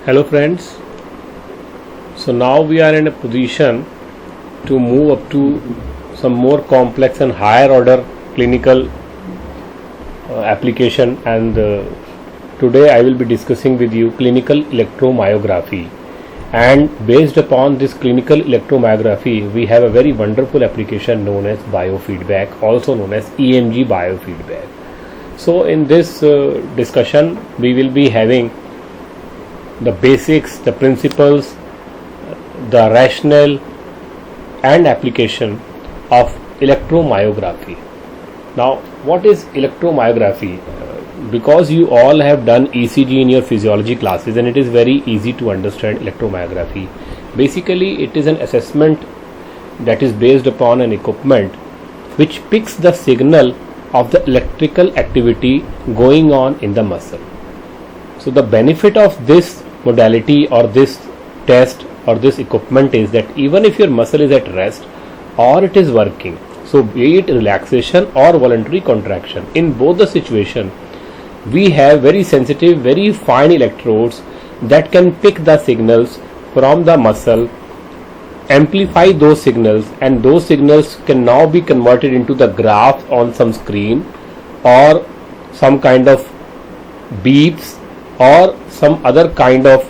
Hello friends, so now we are in a position to move up to some more complex and higher order clinical application, and today I will be discussing with you clinical electromyography. And based upon this clinical electromyography, we have a very wonderful application known as biofeedback, also known as EMG biofeedback. So in this discussion we will be having the basics, the principles, the rationale and application of electromyography. Now, what is electromyography? Because you all have done ECG in your physiology classes and it is very easy to understand electromyography. Basically, it is an assessment that is based upon an equipment which picks the signal of the electrical activity going on in the muscle. So the benefit of this modality or this test or this equipment is that even if your muscle is at rest or it is working, so be it relaxation or voluntary contraction, in both the situation we have very sensitive, very fine electrodes that can pick the signals from the muscle, amplify those signals, and those signals can now be converted into the graph on some screen or some kind of beeps or some other kind of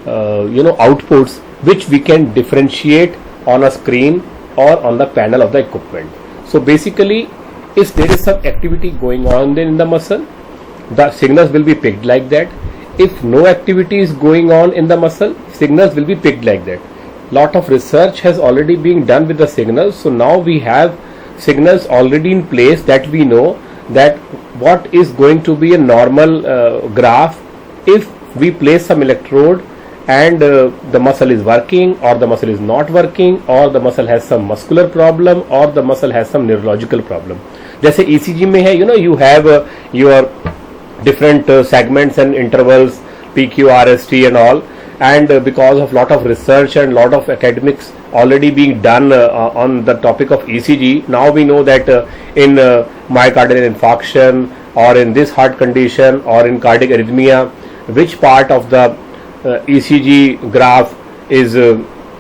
outputs which we can differentiate on a screen or on the panel of the equipment. So basically, if there is some activity going on in the muscle, the signals will be picked like that. If no activity is going on in the muscle, signals will be picked like that. Lot of research has already been done with the signals, so now we have signals already in place that we know that what is going to be a normal graph if we place some electrode and the muscle is working or the muscle is not working, or the muscle has some muscular problem or the muscle has some neurological problem. जैसे ECG में है, you have your different segments and intervals, PQ, RST and all, and because of lot of research and lot of academics already being done on the topic of ECG, now we know that in myocardial infarction or in this heart condition or in cardiac arrhythmia, which part of the ECG graph is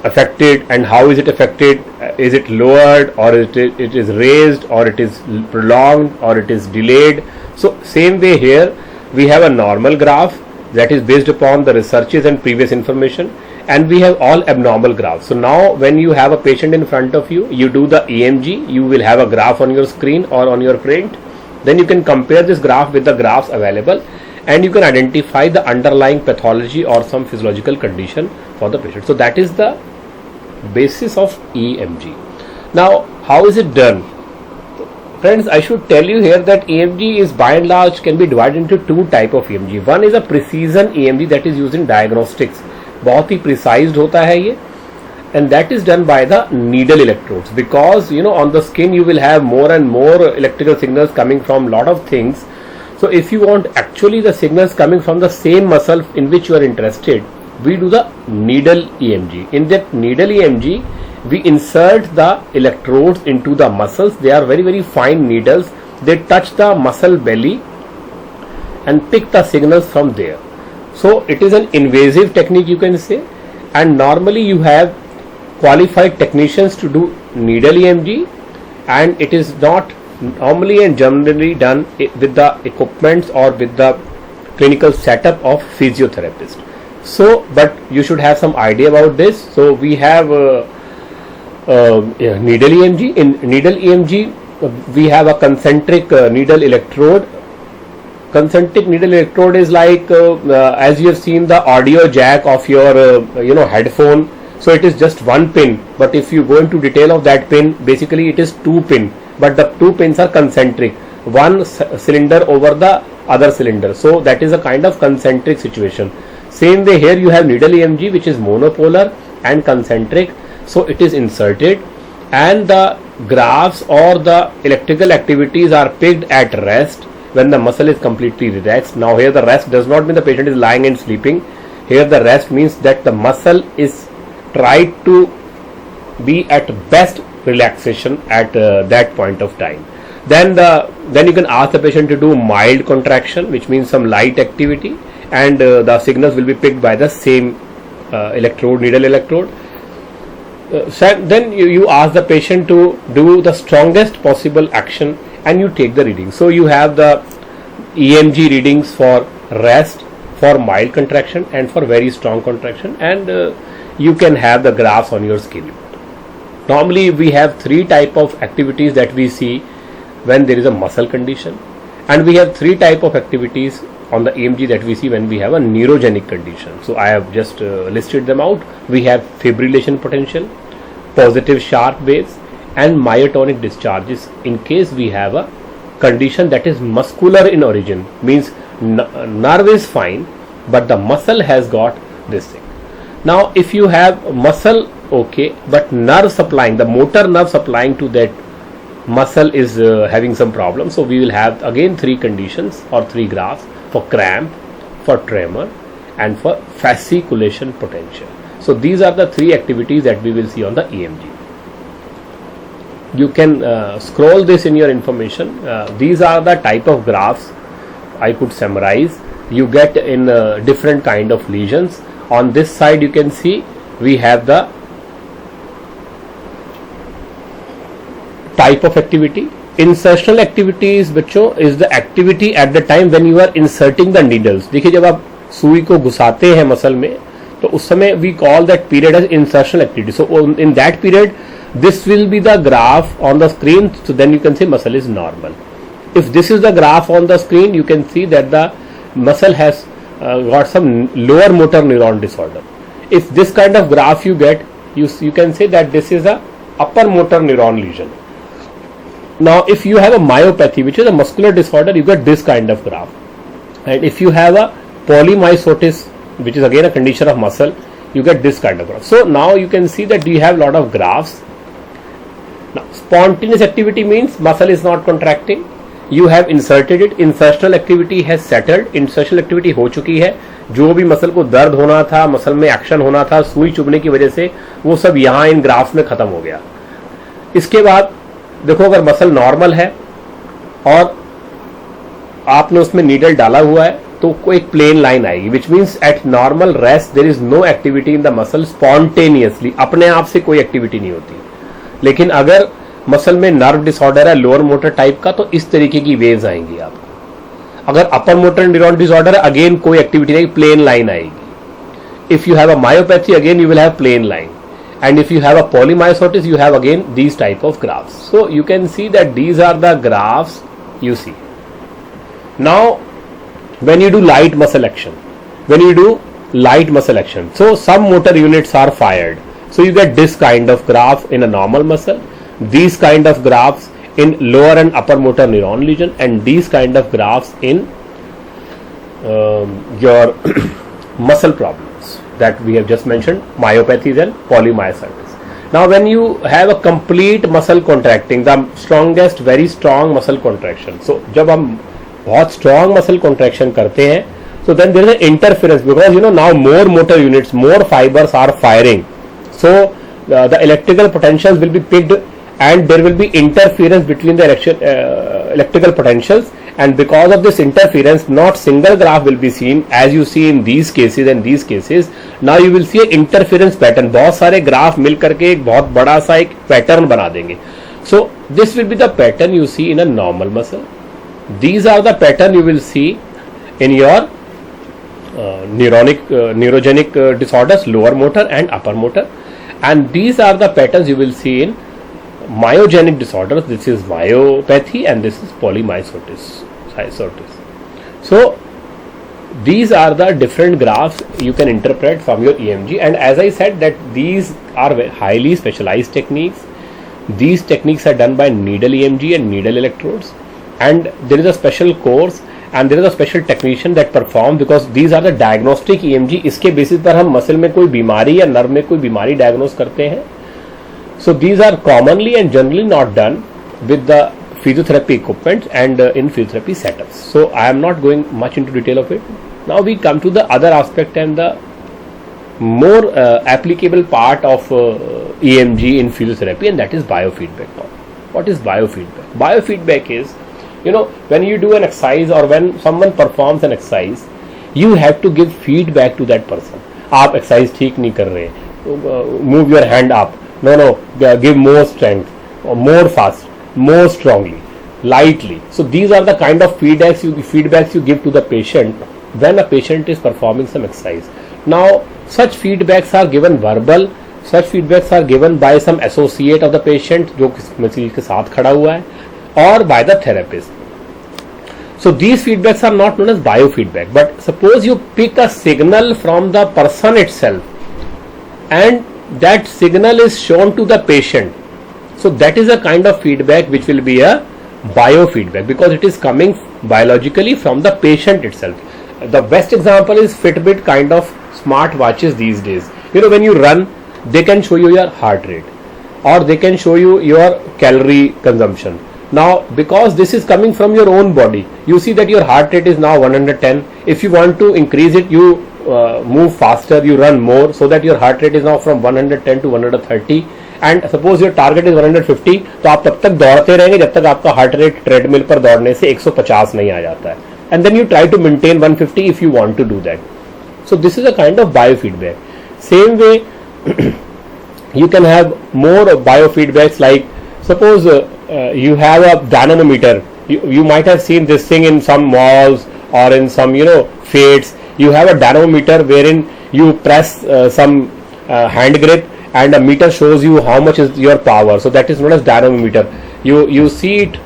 affected and how is it affected. Is it lowered or it is raised or it is prolonged or it is delayed. So same way here we have a normal graph that is based upon the researches and previous information, and we have all abnormal graphs. So now when you have a patient in front of you, you do the EMG, you will have a graph on your screen or on your print. Then you can compare this graph with the graphs available and you can identify the underlying pathology or some physiological condition for the patient. So that is the basis of EMG. Now, how is it done? Friends, I should tell you here that EMG is by and large can be divided into two type of EMG. One is a precision EMG that is used in diagnostics. बहुत ही precise होता है ये, and that is done by the needle electrodes, because on the skin you will have more and more electrical signals coming from lot of things. So if you want actually the signals coming from the same muscle in which you are interested, we do the needle EMG. In that needle EMG, we insert the electrodes into the muscles. They are very, very fine needles. They touch the muscle belly and pick the signals from there. So it is an invasive technique, you can say, and normally you have qualified technicians to do needle EMG, and it is not normally and generally done with the equipments or with the clinical setup of physiotherapist. So, but you should have some idea about this. So we have needle EMG. In needle EMG, we have a concentric needle electrode. Concentric needle electrode is like as you have seen the audio jack of your headphone. So it is just one pin, but if you go into detail of that pin, basically it is two pin, but the two pins are concentric, one cylinder over the other cylinder. So that is a kind of concentric situation. Same way here you have needle EMG, which is monopolar and concentric. So it is inserted and the graphs or the electrical activities are picked at rest when the muscle is completely relaxed. Now here the rest does not mean the patient is lying and sleeping. Here the rest means that the muscle is tried to be at best relaxation at that point of time. Then you can ask the patient to do mild contraction, which means some light activity, and the signals will be picked by the same electrode, needle electrode. Then you ask the patient to do the strongest possible action and you take the reading. So you have the EMG readings for rest, for mild contraction and for very strong contraction, and you can have the graphs on your scale. Normally we have three type of activities that we see when there is a muscle condition, and we have three type of activities on the EMG that we see when we have a neurogenic condition. So I have just listed them out. We have fibrillation potential, positive sharp waves and myotonic discharges in case we have a condition that is muscular in origin, means nerve is fine but the muscle has got this thing. Now if you have muscle okay, but nerve supplying, the motor nerve supplying to that muscle is having some problem, so we will have again three conditions or three graphs for cramp, for tremor and for fasciculation potential. So these are the three activities that we will see on the EMG. You can scroll this in your information. These are the type of graphs I could summarize. You get in different kind of lesions. On this side you can see we have the type of activity. Insertional activities बच्चों is the activity at the time when you are inserting the needles. देखिए जब आप सुई को घुसाते हैं muscle में तो उस समय we call that period as insertional activity. So in that period this will be the graph on the screen, so then you can say muscle is normal. If this is the graph on the screen, you can see that the muscle has got some lower motor neuron disorder. If this kind of graph you get, you can say that this is a upper motor neuron lesion. Now if you have a myopathy, which is a muscular disorder, you get this kind of graph. And if you have a polymyositis, which is again a condition of muscle, you get this kind of graph. So now you can see that you have lot of graphs. Now spontaneous activity means muscle is not contracting. You have inserted it. Insertional activity has settled. Insertional activity हो चुकी है. जो भी muscle को दर्द होना था, muscle में एक्शन होना था, सुई चुभने की वजह से वो सब यहाँ इन ग्राफ्स में खत्म हो गया. इसके बाद देखो अगर मसल नॉर्मल है और आपने उसमें नीडल डाला हुआ है तो कोई एक प्लेन लाइन आएगी, which means at normal rest there is no activity in the muscle spontaneously, अपने आप से कोई एक्टिविटी नहीं होती. लेकिन अगर मसल में नर्व डिसऑर्डर है लोअर मोटर टाइप का तो इस तरीके की वेव्स आएंगी आपको. अगर अपर मोटर न्यूरॉन डिसऑर्डर है अगेन कोई एक्टिविटी नहीं, प्लेन लाइन आएगी. If you have a myopathy again you will have plane line, and if you have a polymyositis you have again these type of graphs. So you can see that these are the graphs you see. Now when you do light muscle action, so some motor units are fired, so you get this kind of graph in a normal muscle, these kind of graphs in lower and upper motor neuron lesion, and these kind of graphs in your muscle problems that we have just mentioned, myopathies and polymyositis. Now when you have a complete muscle contracting, the strongest, very strong muscle contraction, so जब हम बहुत strong muscle contraction करते हैं, so then there is an interference because now more motor units, more fibers are firing, so the electrical potentials will be picked and there will be interference between the electrical potentials, and because of this interference not single graph will be seen as you see in these cases and these cases. Now you will see an interference pattern, बहुत सारे graph मिल करके एक बहुत बड़ा सा एक pattern बना देंगे. So this will be the pattern you see in a normal muscle. These are the pattern you will see in your neurogenic disorders, lower motor and upper motor, and these are the patterns you will see in myogenic disorders. This is myopathy and this is polymyositis. So these are the different graphs you can interpret from your EMG, and as I said that these are highly specialized techniques. These techniques are done by needle EMG and needle electrodes, and there is a special course and there is a special technician that perform, because these are the diagnostic EMG. इसके basis पर हम muscle में कोई बीमारी या nerve में कोई बीमारी डायग्नोस करते हैं. So these are commonly and generally not done with the physiotherapy equipment and in physiotherapy setups. So I am not going much into detail of it. Now we come to the other aspect and the more applicable part of EMG in physiotherapy, and that is biofeedback. Now, what is biofeedback? Biofeedback is, when you do an exercise or when someone performs an exercise, you have to give feedback to that person. आप exercise ठीक नहीं कर रहे, move your hand up, no, give more strength, or more fast, more strongly, lightly. So these are the kind of feedbacks you give to the patient when a patient is performing some exercise. Now such feedbacks are given verbal, such feedbacks are given by some associate of the patient जो मरीज के साथ खड़ा हुआ है, or by the therapist. So these feedbacks are not known as biofeedback, but suppose you pick a signal from the person itself and that signal is shown to the patient. So that is a kind of feedback which will be a biofeedback because it is coming biologically from the patient itself. The best example is Fitbit kind of smart watches these days. You know, when you run, they can show you your heart rate or they can show you your calorie consumption. Now because this is coming from your own body, you see that your heart rate is now 110. If you want to increase it, you move faster, you run more, so that your heart rate is now from 110 to 130. And suppose your target is 150, तो आप तब तक दौड़ते रहेंगे जब तक आपका heart rate treadmill पर दौड़ने से 150 नहीं आ जाता है. And then you try to maintain 150 if you want to do that. So this is a kind of biofeedback. Same way you can have more biofeedbacks, like suppose you have a dynamometer. You might have seen this thing in some malls or in some fairs. You have a dynamometer wherein you press some hand grip and a meter shows you how much is your power. So that is known as dynamometer. You see it.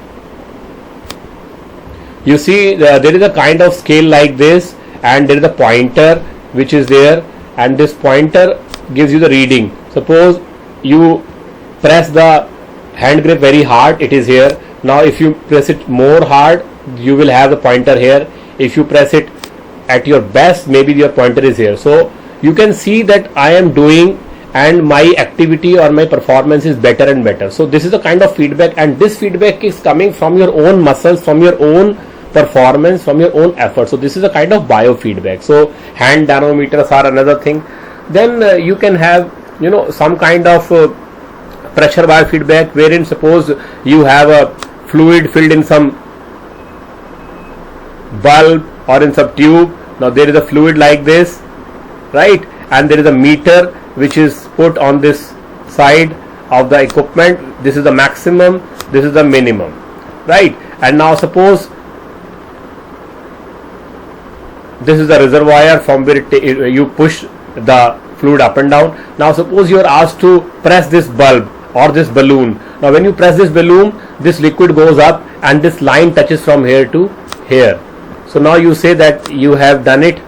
You see there is a kind of scale like this and there is a pointer which is there, and this pointer gives you the reading. Suppose you press the hand grip very hard, it is here. Now if you press it more hard, you will have the pointer here. If you press it at your best, maybe your pointer is here. So you can see that I am doing and my activity or my performance is better and better. So this is a kind of feedback, and this feedback is coming from your own muscles, from your own performance, from your own effort. So this is a kind of biofeedback. So hand dynamometers are another thing. Then you can have some kind of pressure biofeedback, wherein suppose you have a fluid filled in some bulb or in some tube. Now there is a fluid like this, right, and there is a meter which is put on this side of the equipment. This is the maximum, this is the minimum, right? And now suppose this is the reservoir from where you push the fluid up and down. Now suppose you are asked to press this bulb or this balloon. Now when you press this balloon, this liquid goes up and this line touches from here to here. So now you say that you have done it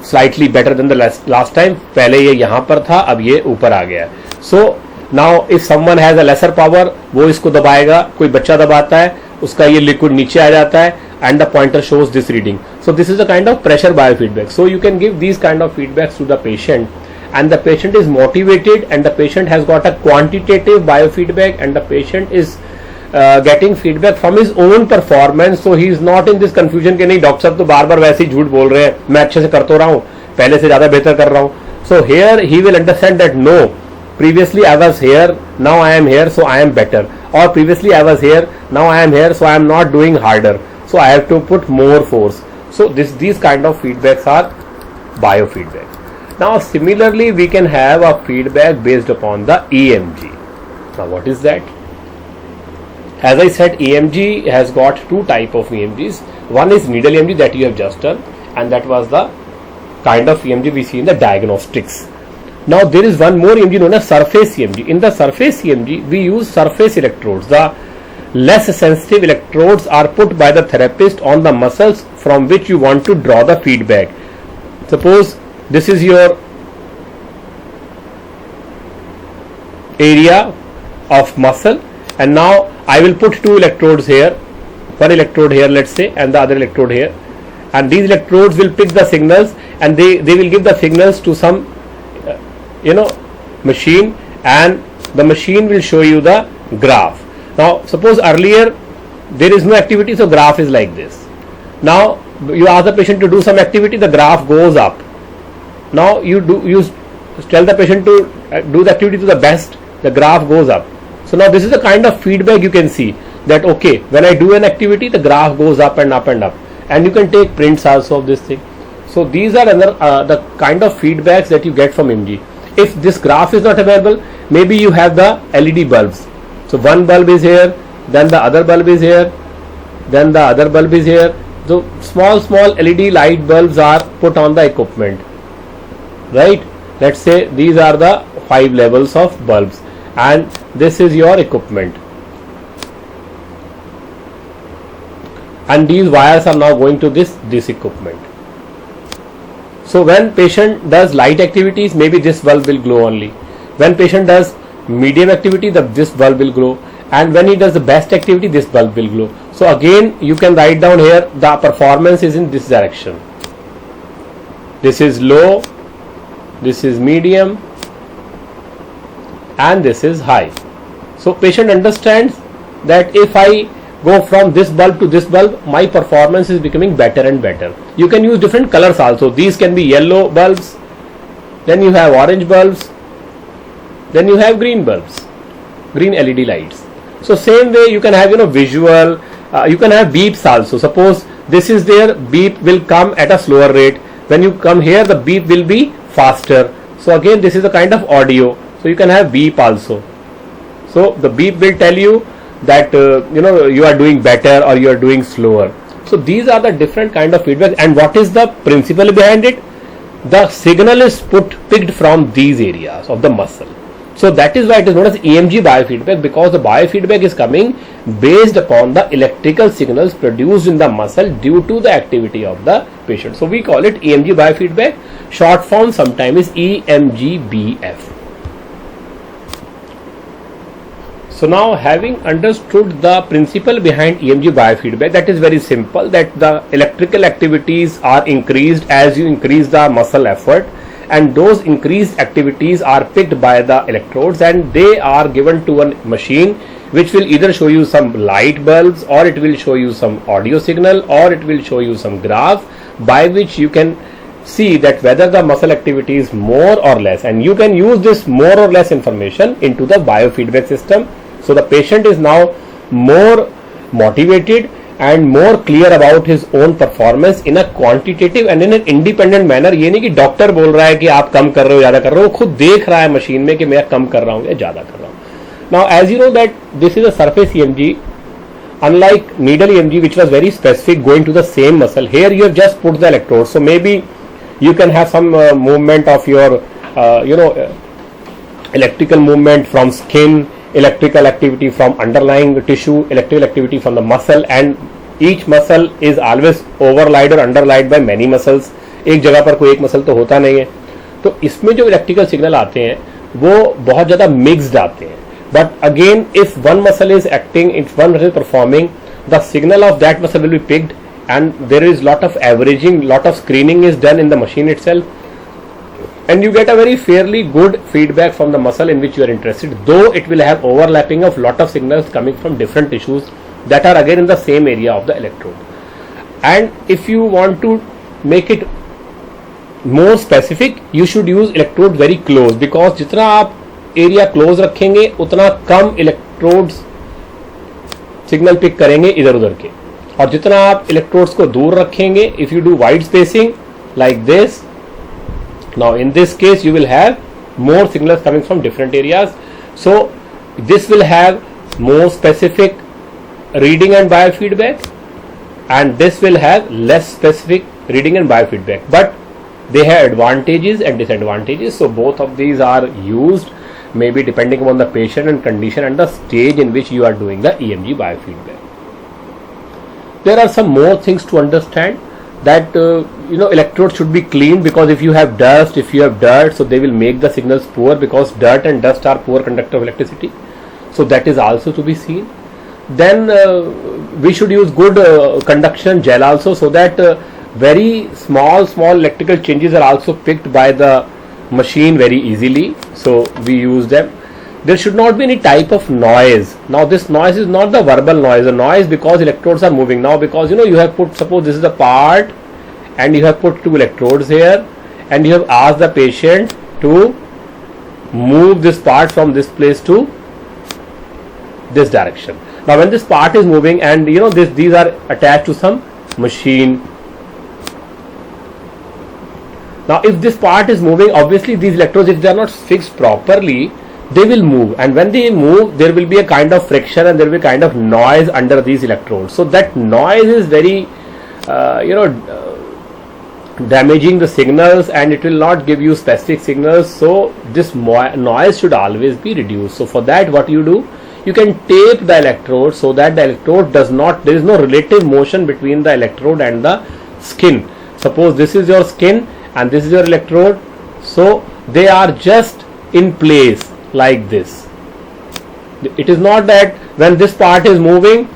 slightly better than the last time. पहले ये यहाँ पर था, अब ये ऊपर आ गया. So now if someone has a lesser power, वो इसको दबाएगा, कोई बच्चा दबाता है, उसका ये liquid नीचे आ जाता है, and the pointer shows this reading. So this is a kind of pressure biofeedback. So you can give these kind of feedbacks to the patient, and the patient is motivated, and the patient has got a quantitative biofeedback, and the patient is getting feedback from his own performance. So he is not in this confusion कि नहीं doctor साहब तो बार बार वैसे ही झूठ बोल रहे हैं, मैं अच्छे से कर तो रहा हूँ, पहले से ज़्यादा बेहतर कर रहा हूँ. So here he will understand that no, previously I was here, now I am here, so I am better. Or previously I was here, now I am here, so I am not doing harder. So I have to put more force. So these kind of feedbacks are biofeedback. Now similarly we can have a feedback based upon the EMG. Now what is that? As I said, EMG has got two type of EMGs. One is needle EMG that you have just done, and that was the kind of EMG we see in the diagnostics. Now there is one more EMG known as surface EMG. In the surface EMG, we use surface electrodes. The less sensitive electrodes are put by the therapist on the muscles from which you want to draw the feedback. Suppose this is your area of muscle, and now I will put two electrodes here, one electrode here let's say, and the other electrode here, and these electrodes will pick the signals, and they will give the signals to some machine, and the machine will show you the graph. Now suppose earlier there is no activity, so graph is like this. Now you ask the patient to do some activity, the graph goes up. Now you tell the patient to do the activity to the best, the graph goes up. So now this is the kind of feedback you can see, that okay, when I do an activity, the graph goes up and up and up. and you can take prints also of this thing. So these are another the kind of feedbacks that you get from EMG. If this graph is not available, maybe you have the LED bulbs. So one bulb is here, then the other bulb is here, then the other bulb is here. So small LED light bulbs are put on the equipment, right? Let's say these are the 5 levels of bulbs, and this is your equipment, and these wires are now going to this equipment. So when patient does light activities, maybe this bulb will glow only. When patient does medium activity, this bulb will glow, and when he does the best activity, this bulb will glow. So again, you can write down here the performance is in this direction. This is low, this is medium, and this is high. So patient understands that if I go from this bulb to this bulb, my performance is becoming better and better. You can use different colors also. These can be yellow bulbs, then you have orange bulbs, then you have green bulbs, green LED lights. So same way you can have visual, you can have beeps also. Suppose this is there, beep will come at a slower rate. When you come here, the beep will be faster. So again, this is a kind of audio. So you can have beep also. So the beep will tell you that you are doing better or you are doing slower. So these are the different kind of feedback. And what is the principle behind it? The signal is picked from these areas of the muscle. So that is why it is known as EMG biofeedback, because the biofeedback is coming based upon the electrical signals produced in the muscle due to the activity of the patient. So we call it EMG biofeedback. Short form sometimes is EMGBF. So now, having understood the principle behind EMG biofeedback, that is very simple, that the electrical activities are increased as you increase the muscle effort, and those increased activities are picked by the electrodes and they are given to a machine which will either show you some light bulbs, or it will show you some audio signal, or it will show you some graph by which you can see that whether the muscle activity is more or less, and you can use this more or less information into the biofeedback system. So the patient is now more motivated and more clear about his own performance in a quantitative and in an independent manner. ये नहीं कि doctor बोल रहा है कि आप कम कर रहे हो, ज्यादा कर रहे हो, वो खुद देख रहा है मशीन में कि मैं कम कर रहा हूँ या ज्यादा कर रहा हूँ. Now as you know that this is a surface EMG, unlike needle EMG which was very specific going to the same muscle. Here you have just put the electrode, so maybe you can have some movement of your electrical movement from skin, electrical activity from underlying tissue, electrical activity from the muscle, and each muscle is always overlaid or underlaid by many muscles. एक जगह पर कोई एक muscle तो होता नहीं है. तो इसमें जो इलेक्ट्रिकल सिग्नल आते हैं वो बहुत ज़्यादा मिक्स्ड आते हैं. But again, if one muscle is acting, if one muscle is performing, the signal of that muscle will be picked, and there is lot of averaging, lot of screening is done in the machine itself, and you get a very fairly good feedback from the muscle in which you are interested, though it will have overlapping of lot of signals coming from different tissues that are again in the same area of the electrode. And if you want to make it more specific, you should use electrode very close, because जितना आप area close रखेंगे उतना कम electrodes signal pick करेंगे इधर उधर के, और जितना आप इलेक्ट्रोड्स को दूर रखेंगे, if you do wide spacing like this, now in this case you will have more signals coming from different areas. So this will have more specific reading and biofeedback, and this will have less specific reading and biofeedback, but they have advantages and disadvantages. So both of these are used, maybe depending upon the patient and condition and the stage in which you are doing the EMG biofeedback. There are some more things to understand, that electrodes should be cleaned, because if you have dust, if you have dirt, so they will make the signals poor, because dirt and dust are poor conductor of electricity. So that is also to be seen. Then we should use good conduction gel also, so that very small electrical changes are also picked by the machine very easily. So we use them. There should not be any type of noise. Now this noise is not the verbal noise, the noise because electrodes are moving. Now because you have put, suppose this is the part, and you have put 2 electrodes here, and you have asked the patient to move this part from this place to this direction. Now when this part is moving, and these are attached to some machine. Now if this part is moving, obviously these electrodes, if they are not fixed properly, they will move, and when they move there will be a kind of friction and there will be a kind of noise under these electrodes. So that noise is very damaging the signals, and it will not give you specific signals. So this noise should always be reduced. So for that, what you do, you can tape the electrode so that the electrode does not, there is no relative motion between the electrode and the skin. Suppose this is your skin and this is your electrode, so they are just in place like this. It is not that when this part is moving,